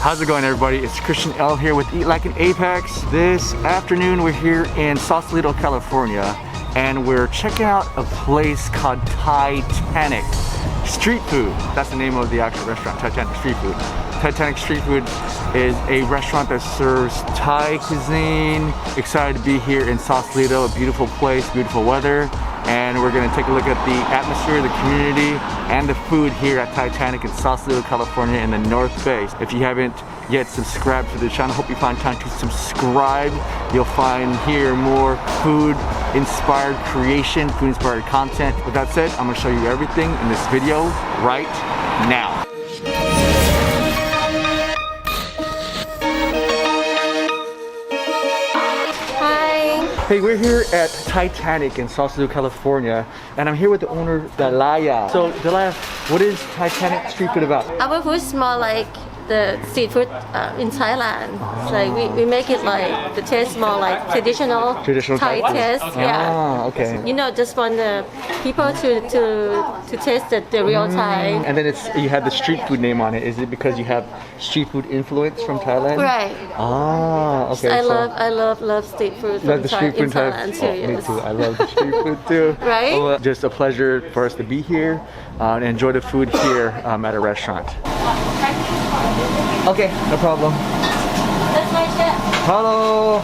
How's it going, everybody? It's Christian L here with Eat Like an Apex. This afternoon we're here in Sausalito, California, and we're checking out a place called Thai-TANIC Street Food. That's the name of the actual restaurant, Thai-TANIC Street Food. Thai-TANIC Street Food is a restaurant that serves Thai cuisine. Excited to be here in Sausalito, a beautiful place, beautiful weather. And we're gonna take a look at the atmosphere, the community, and the food here at Thai-TANIC in Sausalito, California in the North Bay. If you haven't yet subscribed to the channel, hope you find time to subscribe. You'll find here more food-inspired creation, food-inspired content. With that said, I'm gonna show you everything in this video right now. Hey, we're here at Thai-TANIC in Sausalito, California, and I'm here with the owner, Dolayaa. So, Dolayaa, what is Thai-TANIC Street Food about? Our food is more like the street food in Thailand. Oh. Like we make it like the taste more like traditional Thai taste. Yeah. Ah, okay. You know, just want the people to taste the real Thai. And then you have the street food name on it. Is it because you have street food influence from Thailand? Right. Ah, okay. I love street food from Thailand too. Oh, me too. I love the street food too. Right. Well, just a pleasure for us to be here and enjoy the food here at a restaurant. Okay, no problem. That's my chef. Hello.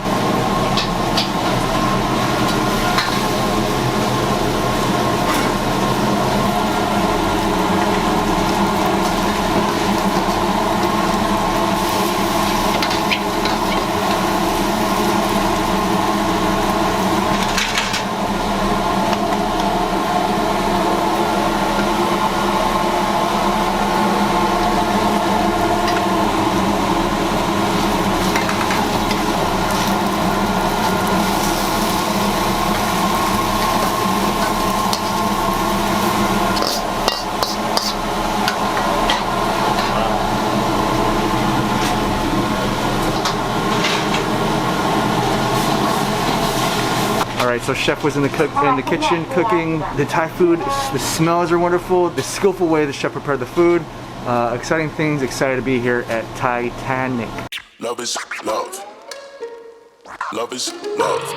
Alright, so chef was in the kitchen cooking the Thai food. The smells are wonderful. The skillful way the chef prepared the food. Exciting things. Excited to be here at Thai-TANIC. Love is love. Love is love.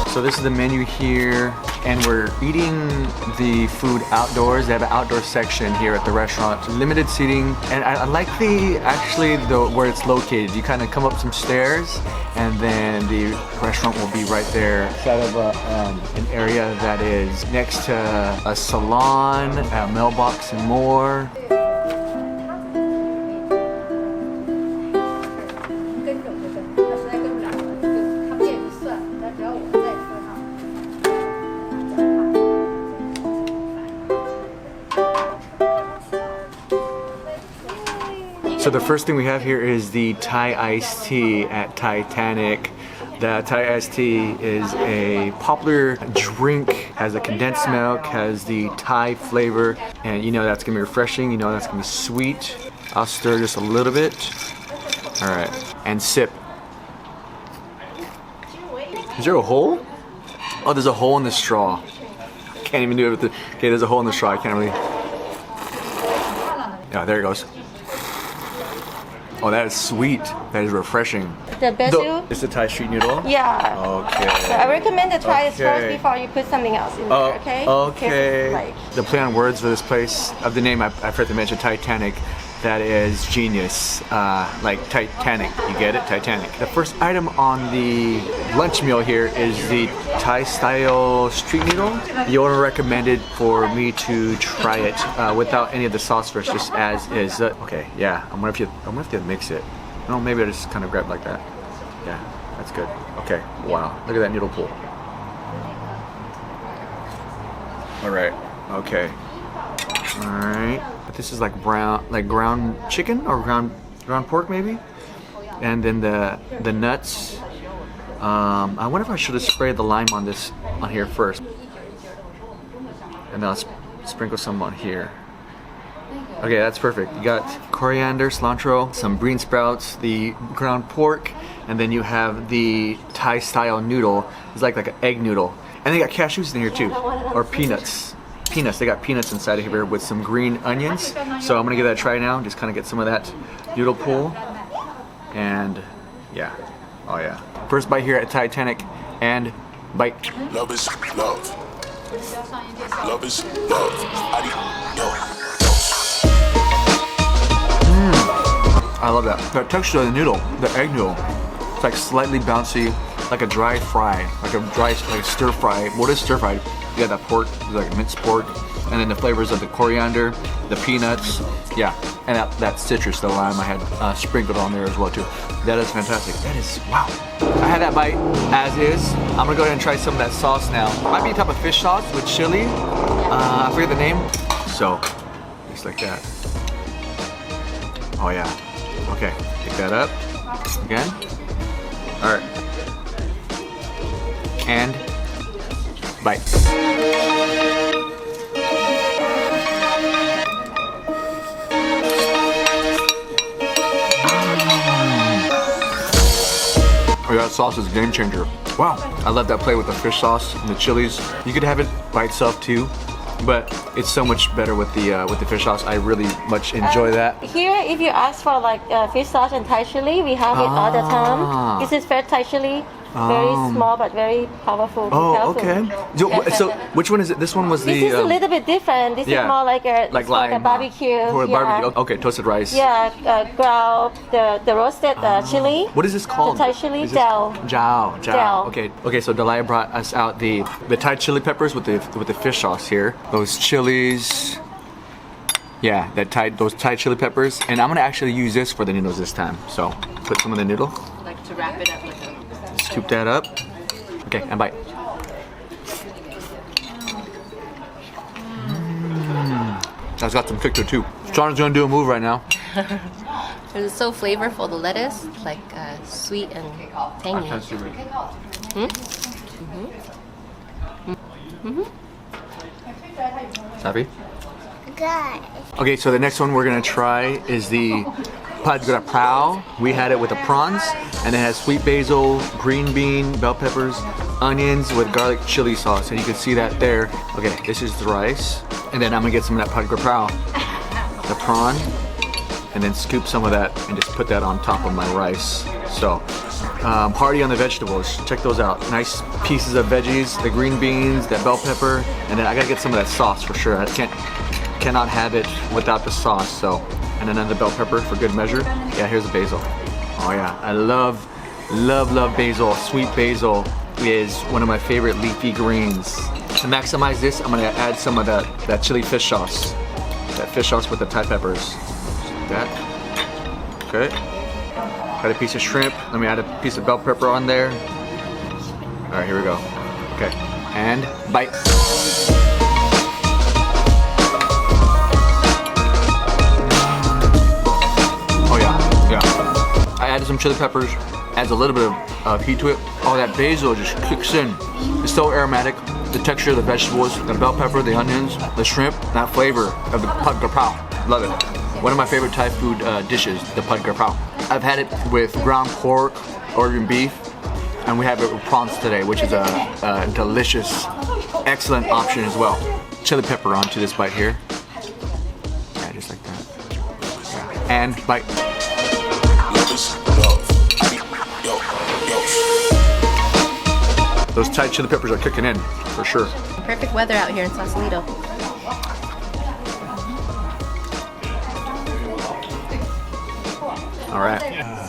So this is the menu here, and we're eating the food outdoors. They have an outdoor section here at the restaurant. Limited seating, and I like where it's located. You kind of come up some stairs, and then the restaurant will be right there. Inside of an area that is next to a salon, a mailbox, and more. So the first thing we have here is the Thai iced tea at Thai-TANIC. The Thai iced tea is a popular drink, has a condensed milk, has the Thai flavor, and you know that's gonna be refreshing, you know that's gonna be sweet. I'll stir just a little bit. All right, and sip. Is there a hole? Oh, there's a hole in the straw. Can't even do it with the, okay, there's a hole in the straw, I can't really. Yeah, there it goes. Oh, that is sweet. That is refreshing. The basil? It's the Thai street noodle? Yeah. Okay. So I recommend to try this first before you put something else in there, okay? Okay. The play on words for this place, of the name I forgot to mention, Thai-TANIC, that is genius. Like Titanic, you get it? Titanic. The first item on the lunch meal here is the Thai style street noodle. The owner recommended for me to try it without any of the sauce first, just as is. Okay, yeah, I'm gonna have to mix it. No, maybe I just kind of grab like that. Yeah, that's good. Okay, wow, look at that noodle pool. All right, okay. All right. This is like ground chicken or ground pork maybe, and then the nuts. I wonder if I should have sprayed the lime on here first, and then I'll sprinkle some on here. Okay, that's perfect. You got coriander, cilantro, some green sprouts, the ground pork, and then you have the Thai style noodle. It's like an egg noodle. And they got cashews in here too, or peanuts. Peanuts, they got peanuts inside of here with some green onions. So I'm gonna give that a try now, just kind of get some of that noodle pool. And yeah, oh yeah. First bite here at Thai-TANIC, and bite. Love is love. Love is love. I love that. The texture of the noodle, the egg noodle, it's like slightly bouncy, like a dry fry, like a stir fry. What is stir fried? You got that pork, like minced pork, and then the flavors of the coriander, the peanuts, yeah, and that citrus, the lime I had sprinkled on there as well too. That is fantastic. That is, wow. I had that bite as is. I'm gonna go ahead and try some of that sauce now. Might be a type of fish sauce with chili. I forget the name. So, just like that. Oh yeah. Okay, pick that up again. All right. And bite. Oh yeah, that sauce is a game changer. Wow, I love that play with the fish sauce and the chilies. You could have it by itself too, but it's so much better with the fish sauce. I really much enjoy that. Here, if you ask for like fish sauce and Thai chili, we have it all the time. This is fresh Thai chili. Very small but very powerful. Oh, okay. So which one is it? This one was the. This is a little bit different. This is more like a lime, barbecue. For a barbecue. Okay, toasted rice. Yeah, Gra, the roasted chili. What is this called? The Thai chili, Jiao. Jiao. Okay. So Dolayaa brought us out the Thai chili peppers with the fish sauce here. Those chilies. Yeah, those Thai chili peppers, and I'm gonna actually use this for the noodles this time. So put some of the noodle. Like to wrap it up with them. Scoop that up. Okay, and bite. That's got some kick to it too. John's gonna do a move right now. It's so flavorful. The lettuce, like sweet and tangy. Happy? Good. Okay, so the next one we're gonna try is the Gra Prow. We had it with the prawns, and it has sweet basil, green bean, bell peppers, onions with garlic chili sauce, and you can see that there. Okay, this is the rice, and then I'm gonna get some of that Gra Prow, the prawn, and then scoop some of that and just put that on top of my rice. So, party on the vegetables. Check those out. Nice pieces of veggies, the green beans, that bell pepper, and then I gotta get some of that sauce for sure. I cannot have it without the sauce. So. And another bell pepper for good measure. Yeah, here's the basil. Oh yeah, I love basil. Sweet basil is one of my favorite leafy greens. To maximize this, I'm gonna add some of that chili fish sauce. That fish sauce with the Thai peppers. Like that. Okay. Got a piece of shrimp. Let me add a piece of bell pepper on there. All right, here we go. Okay, and bite. I added some chili peppers, adds a little bit of heat to it. Oh, that basil just kicks in. It's so aromatic. The texture of the vegetables, the bell pepper, the onions, the shrimp, that flavor of the Gra Prow. Love it. One of my favorite Thai food dishes, the Gra Prow. I've had it with ground pork or even beef, and we have it with prawns today, which is a delicious, excellent option as well. Chili pepper onto this bite here. Yeah, just like that. And bite. Those Thai chili peppers are kicking in, for sure. Perfect weather out here in Sausalito. All right.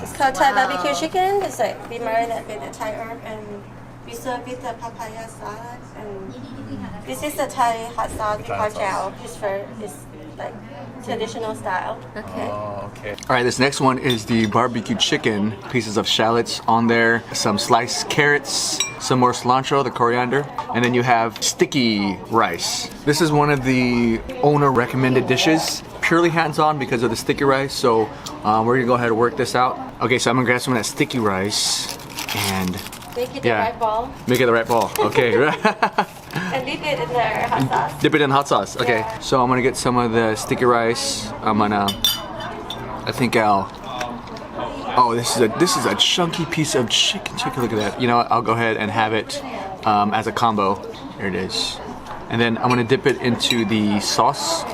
It's called Thai barbecue chicken. It's like we marinate with the Thai herb and we serve with the papaya salad. And this is the Thai hot sauce called jiao. It's like traditional style. Okay. Oh, okay. All right, this next one is the barbecue chicken. Pieces of shallots on there, some sliced carrots, some more cilantro, the coriander, and then you have sticky rice. This is one of the owner recommended dishes. Purely hands-on because of the sticky rice, so we're gonna go ahead and work this out. Okay, so I'm gonna grab some of that sticky rice and make it the right ball. Make it the right ball. Okay. And dip it in the hot sauce. Dip it in hot sauce. Okay. Yeah. So I'm gonna get some of the sticky rice. Oh, this is a chunky piece of chicken. Look at that. You know what? I'll go ahead and have it as a combo. Here it is. And then I'm gonna dip it into the sauce.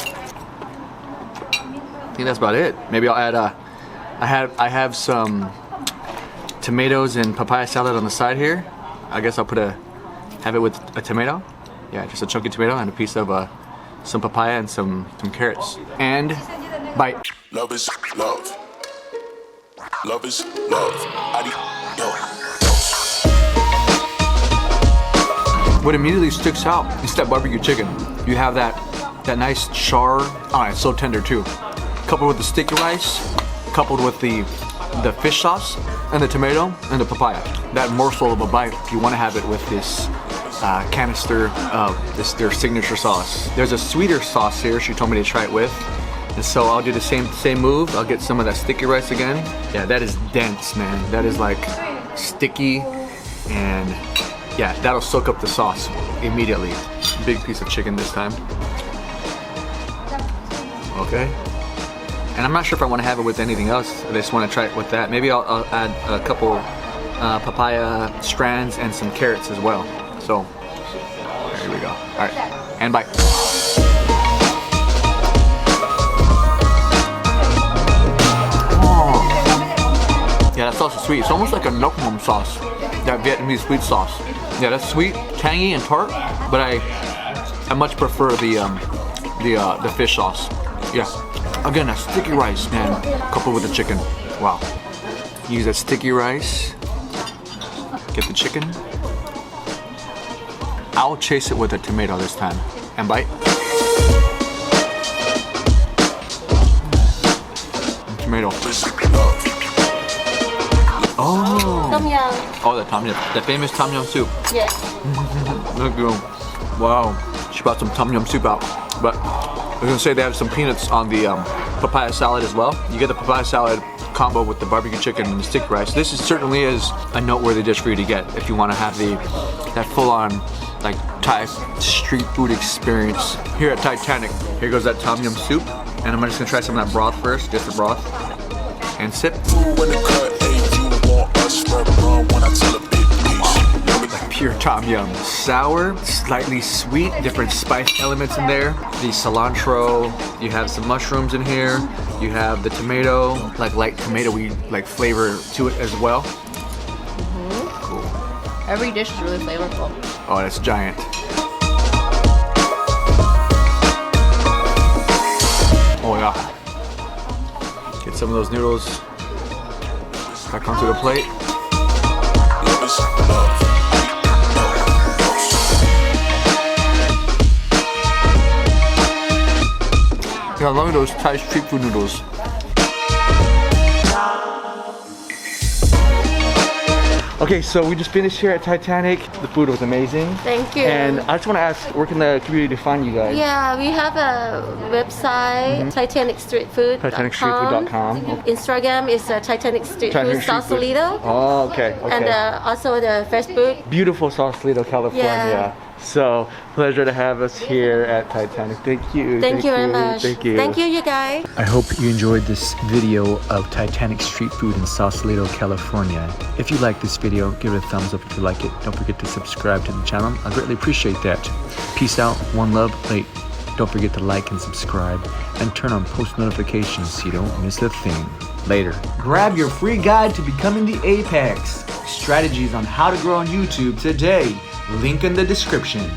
I think that's about it. Maybe I'll add I have some tomatoes and papaya salad on the side here. I guess I'll have it with a tomato. Yeah, just a chunky tomato and a piece of some papaya and some carrots. And bite. Love is love. Love is love. What immediately sticks out is that barbecue chicken. You have that nice char. Oh, it's so tender too. Coupled with the sticky rice, coupled with the fish sauce and the tomato and the papaya. That morsel of a bite, you want to have it with this canister of their signature sauce. There's a sweeter sauce here she told me to try it with. And so I'll do the same move. I'll get some of that sticky rice again. Yeah, that is dense, man. That is like sticky, and yeah, that'll soak up the sauce immediately. Big piece of chicken this time. Okay. And I'm not sure if I want to have it with anything else. I just want to try it with that. Maybe I'll add a couple papaya strands and some carrots as well. So, here we go. All right, and bite. Oh. Yeah, that sauce is sweet. It's almost like a nok mom sauce, that Vietnamese sweet sauce. Yeah, that's sweet, tangy, and tart. But I much prefer the fish sauce. Yeah. Again, that sticky rice, man, coupled with the chicken. Wow. Use that sticky rice. Get the chicken. I'll chase it with a tomato this time. And bite. And tomato. Oh. Tom yum. Oh, the tom yum. The famous tom yum soup. Yes. Look at them. Wow. She brought some tom yum soup out. But I was gonna say they have some peanuts on the papaya salad as well. You get the papaya salad combo with the barbecue chicken and the sticky rice. This certainly is a noteworthy dish for you to get if you want to have that full-on like Thai street food experience here at Thai-TANIC. Here goes that tom yum soup, and I'm just gonna try some of that broth first, just the broth, and sip. Like pure tom yum, sour, slightly sweet, different spice elements in there. The cilantro, you have some mushrooms in here. You have the tomato, like light tomatoey like flavor to it as well. Cool. Every dish is really flavorful. Oh, that's giant. Oh yeah. Get some of those noodles back onto the plate. Yeah, I love those Thai street food noodles. Okay, so we just finished here at Thai-TANIC. The food was amazing. Thank you. And I just want to ask, where can the community find you guys? Yeah, we have a website, TitanicStreetFood.com. TitanicStreetFood.com. Instagram is Titanic Street Food Sausalito. Oh, okay. And also the Facebook. Beautiful Sausalito, California. Yeah. So, pleasure to have us here at Thai-TANIC. Thank you. Thank you very much. Thank you. Thank you, you guys. I hope you enjoyed this video of Titanic street food in Sausalito, California. If you like this video, give it a thumbs up if you like it. Don't forget to subscribe to the channel. I greatly appreciate that. Peace out, one love. Wait, don't forget to like and subscribe and turn on post notifications so you don't miss a thing. Later. Grab your free guide to becoming the Apex. Strategies on how to grow on YouTube today. Link in the description.